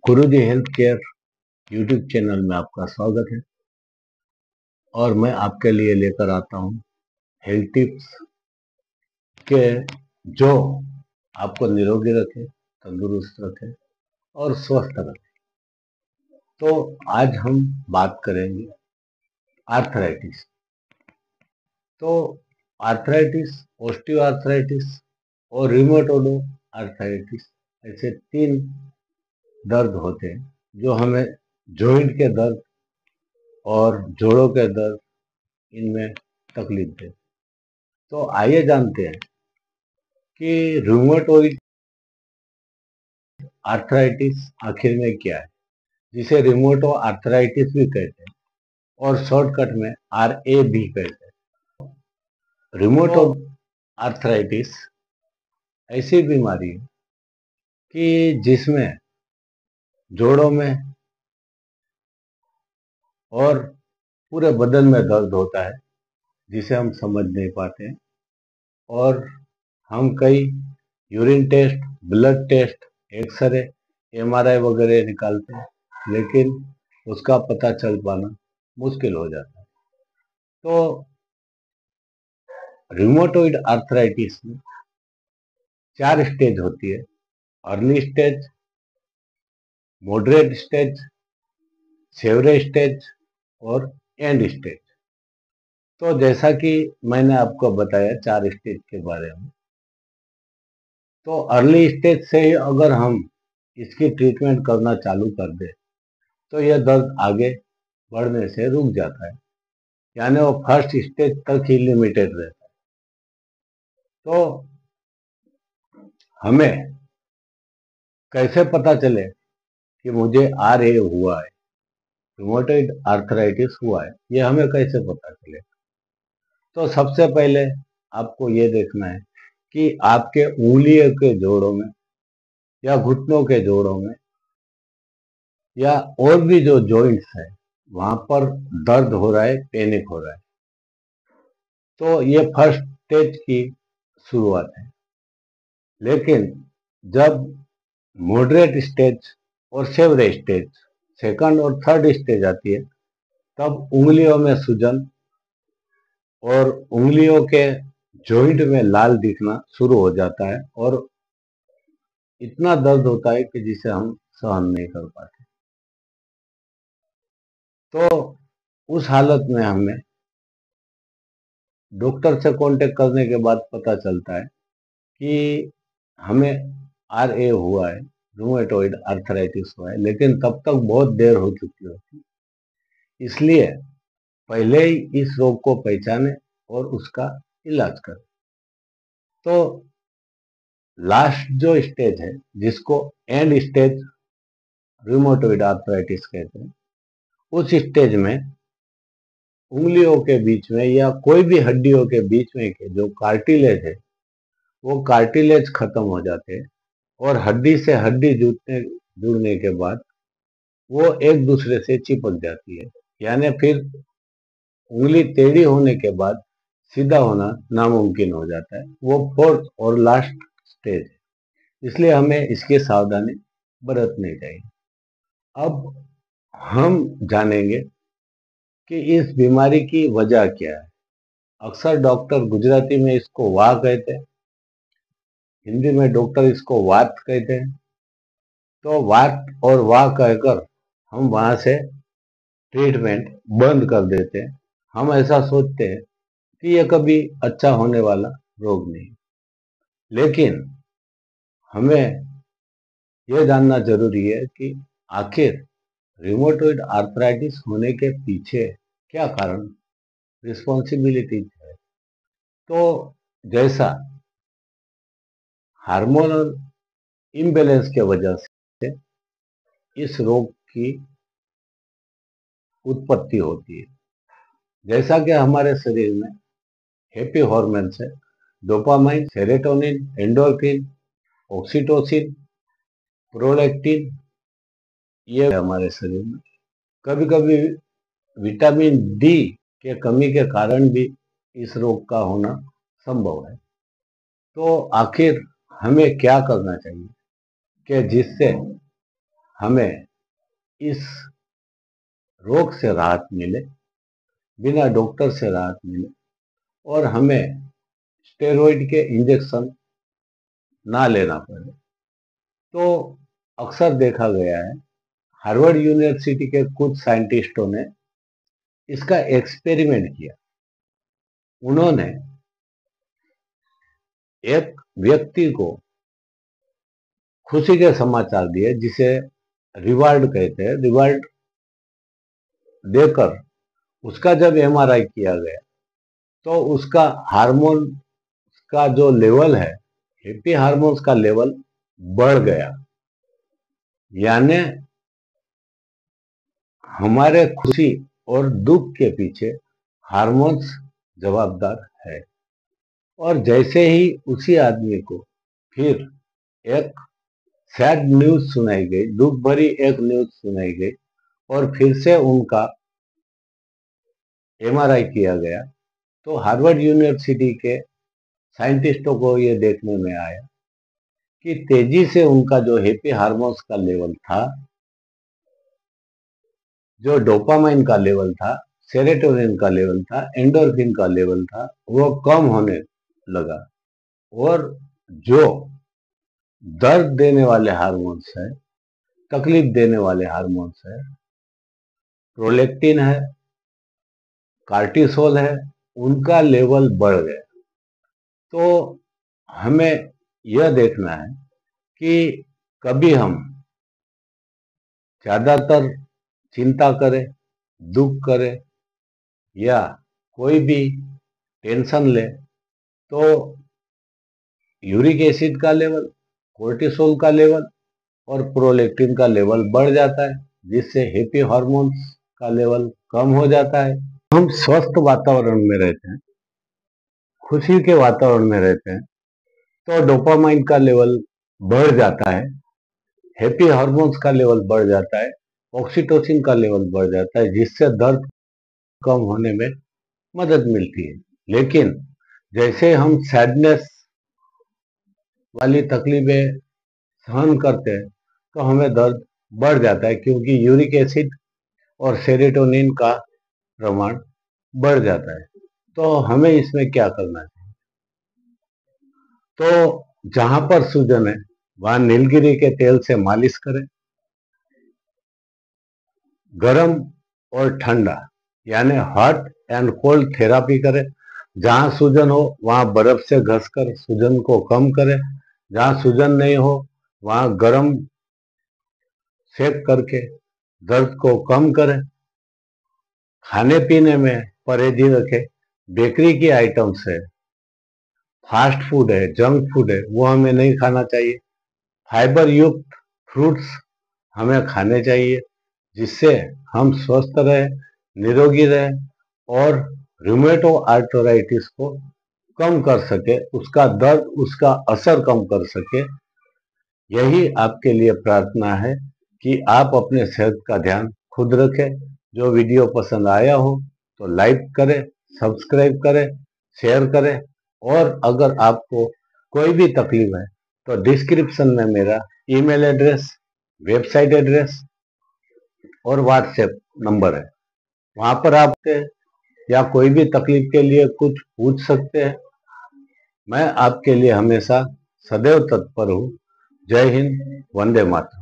गुरुजी health care YouTube channel में आपका स्वागत है और मैं आपके लिए लेकर आता हूं हेल्थ टिप्स के जो आपको निरोगी रखे, तंदुरुस्त रखे और स्वस्थ रखे। तो आज हम बात करेंगे आर्थराइटिस। तो आर्थराइटिस, ऑस्टियोआर्थराइटिस और रिमेटोइड आर्थराइटिस ऐसे तीन दर्द होते हैं जो हमें जॉइंट के दर्द और जोड़ों के दर्द इनमें तकलीफ देते। तो आइए जानते हैं कि रूमेटोइड आर्थराइटिस आखिर में क्या है, जिसे रिमोटो आर्थराइटिस भी कहते हैं और शॉर्टकट में RA भी कहते हैं। रिमोटो आर्थराइटिस ऐसी बीमारी है कि जिसमें जोड़ों में और पूरे बदन में दर्द होता है जिसे हम समझ नहीं पाते हैं और हम कई urine test, blood test, x-ray, MRI वगैरह निकालते हैं, लेकिन उसका पता चल पाना मुश्किल हो जाता है। तो रिमोटोइड आर्थराइटिस में 4 स्टेज होती है: early stage, moderate stage, severe stage और एंड स्टेज। तो जैसा कि मैंने आपको बताया 4 स्टेज के बारे में, तो अर्ली स्टेज से ही अगर हम इसकी ट्रीटमेंट करना चालू कर दें तो यह दर्द आगे बढ़ने से रुक जाता है, यानी वो फर्स्ट स्टेज तक ही लिमिटेड रहता है। तो हमें कैसे पता चले कि मुझे RA हुआ है, रूमेटोइड आर्थराइटिस हुआ है, ये हमें कैसे पता चले? तो सबसे पहले आपको ये देखना है कि आपके उंगलियों के जोड़ों में या घुटनों के जोड़ों में या और भी जो जॉइंट्स है वहां पर दर्द हो रहा है, पैनिक हो रहा है। तो ये फर्स्ट स्टेज की शुरुआत है। लेकिन जब मॉडरेट स्टेज और सेवरे स्टेज, सेकंड और थर्ड स्टेज आती है, तब उंगलियों में सूजन और उंगलियों के जॉइंट में लाल दिखना शुरू हो जाता है और इतना दर्द होता है कि जिसे हम सहन नहीं कर पाते। तो उस हालत में हमें डॉक्टर से कांटेक्ट करने के बाद पता चलता है कि हमें RA हुआ है, रूमेटोइड आर्थराइटिस हुआ है, लेकिन तब तक बहुत देर हो चुकी होती। इसलिए पहले ही इस रोग को पहचाने और उसका इलाज करें। तो लास्ट जो स्टेज है, जिसको एंड स्टेज रूमेटोइड आर्थराइटिस कहते हैं, उस स्टेज में उंगलियों के बीच में या कोई भी हड्डियों के बीच में के जो कार्टिलेज है वो कार्टिलेज खत्म हो जाते हैं और हड्डी से हड्डी जुड़ने के बाद वो एक दूसरे से चिपक जाती है, यानी फिर उंगली टेढ़ी होने के बाद सीधा होना नामुमकिन हो जाता है। वो फोर्थ और लास्ट स्टेज है, इसलिए हमें इसकी सावधानी बरतनी चाहिए। अब हम जानेंगे कि इस बीमारी की वजह क्या है। अक्सर डॉक्टर गुजराती में इसको वाह कहते हैं, हिंदी में डॉक्टर इसको वात कहते हैं। तो वात और वाह कहकर हम वहां से ट्रीटमेंट बंद कर देते हैं। हम ऐसा सोचते हैं कि यह कभी अच्छा होने वाला रोग नहीं, लेकिन हमें यह जानना जरूरी है कि आखिर रिमोटॉइड आर्थराइटिस होने के पीछे क्या कारण, रिस्पॉन्सिबिलिटीज है। तो जैसा हार्मोनल इम्बैलेंस के वजह से इस रोग की उत्पत्ति होती है। जैसा कि हमारे शरीर में हैप्पी हॉर्मोन्स है, dopamine, serotonin, endorphin, oxytocin, prolactin, ये हमारे शरीर में कभी कभी विटामिन D के कमी के कारण भी इस रोग का होना संभव है। तो आखिर हमें क्या करना चाहिए कि जिससे हमें इस रोग से राहत मिले, बिना डॉक्टर से राहत मिले, और हमें स्टेरॉइड के इंजेक्शन ना लेना पड़े। तो अक्सर देखा गया है, हार्वर्ड यूनिवर्सिटी के कुछ साइंटिस्टों ने इसका एक्सपेरिमेंट किया। उन्होंने एक व्यक्ति को खुशी के समाचार दिए, जिसे रिवार्ड कहते हैं। रिवार्ड देकर उसका जब एमआरआई किया गया तो उसका हार्मोन का जो लेवल है, हैप्पी हार्मोन्स का लेवल बढ़ गया। यानी हमारे खुशी और दुख के पीछे हार्मोन्स जवाबदार है। और जैसे ही उसी आदमी को फिर एक सैड न्यूज सुनाई गई, दुख भरी एक न्यूज सुनाई गई, और फिर से उनका एमआरआई किया गया, तो हार्वर्ड यूनिवर्सिटी के साइंटिस्टों को ये देखने में आया कि तेजी से उनका जो हैप्पी हार्मोन्स का लेवल था, जो डोपामाइन का लेवल था, सेरोटोनिन का लेवल था, एंडोर्फिन का लेवल था, वो कम होने लगा। और जो दर्द देने वाले हार्मोन्स है, तकलीफ देने वाले हार्मोन्स है, प्रोलेक्टिन है, कार्टिसोल है, उनका लेवल बढ़ गया। तो हमें यह देखना है कि कभी हम ज्यादातर चिंता करें, दुख करें, या कोई भी टेंशन ले, तो यूरिक एसिड का लेवल, कोर्टिसोल का लेवल और प्रोलेक्टिन का लेवल बढ़ जाता है, जिससे हैप्पी हार्मोन्स का लेवल कम हो जाता है। हम स्वस्थ वातावरण में रहते हैं, खुशी के वातावरण में रहते हैं, तो डोपामाइन का लेवल बढ़ जाता है, हैप्पी हार्मोन्स का लेवल बढ़ जाता है, ऑक्सीटोसिन का लेवल बढ़ जाता है, जिससे दर्द कम होने में मदद मिलती है। लेकिन जैसे हम सैडनेस वाली तकलीफें सहन करते हैं तो हमें दर्द बढ़ जाता है, क्योंकि यूरिक एसिड और सेरोटोनिन का प्रमाण बढ़ जाता है। तो हमें इसमें क्या करना चाहिए? तो जहां पर सूजन है वहां नीलगिरी के तेल से मालिश करें। गर्म और ठंडा यानी हॉट एंड कोल्ड थेरापी करें। जहां सूजन हो वहां बर्फ से घसकर सूजन को कम करें। जहां सूजन नहीं हो वहां गर्म सेक करके दर्द को कम करें। खाने पीने में परहेजी रखें। बेकरी की आइटम्स है, फास्ट फूड है, जंक फूड है, वो हमें नहीं खाना चाहिए। फाइबर युक्त फ्रूट्स हमें खाने चाहिए, जिससे हम स्वस्थ रहे, निरोगी रहे और रूमेटो आर्थराइटिस को कम कर सके, उसका दर्द, उसका असर कम कर सके। यही आपके लिए प्रार्थना है कि आप अपने सेहत का ध्यान खुद रखें। जो वीडियो पसंद आया हो तो लाइक करें, सब्सक्राइब करें, शेयर करें, और अगर आपको कोई भी तकलीफ है तो डिस्क्रिप्शन में मेरा ईमेल एड्रेस, वेबसाइट एड्रेस और व्हाट्सएप नंबर है, वहां पर आप या कोई भी तकलीफ के लिए कुछ पूछ सकते हैं। मैं आपके लिए हमेशा सदैव तत्पर हूँ। जय हिंद, वंदे मातरम।